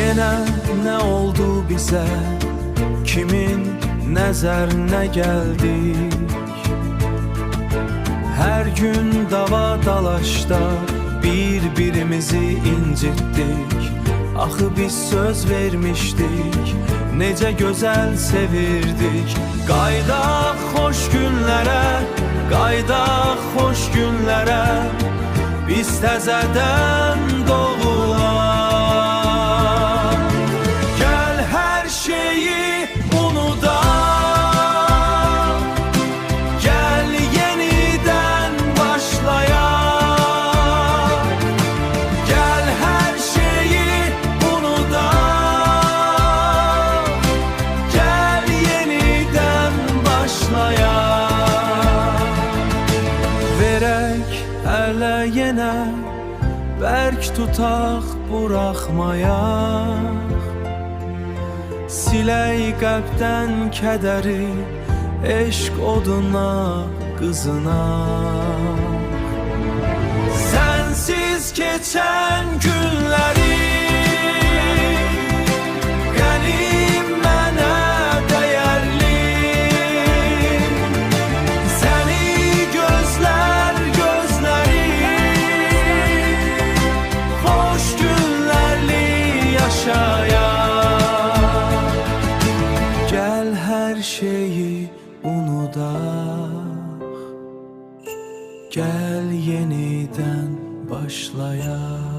Yenə nə oldu bizə, kimin nəzərinə gəldik? Hər gün dava dalaşda bir-birimizi incitdik. Axı biz söz vermişdik, necə gözəl sevirdik. Qaydaq xoş günlərə, qaydaq xoş günlərə, biz təzədən doğular. Gəl hər şeyi unudaq, gəl yenidən başlayaq. Gəl hər şeyi unudaq, gəl yenidən başlayaq. Verək hələ yenə, bərk tutaq, buraxmayaq. Silək qəlbdən kədəri, eşq oduna qızınaq. Sənsiz keçən günləri qənim mənə dəyərli. Səni gözlər gözləri, xoş günlərli yaşayaq. Gəl hər şeyi unudaq, gəl yenidən başlayaq.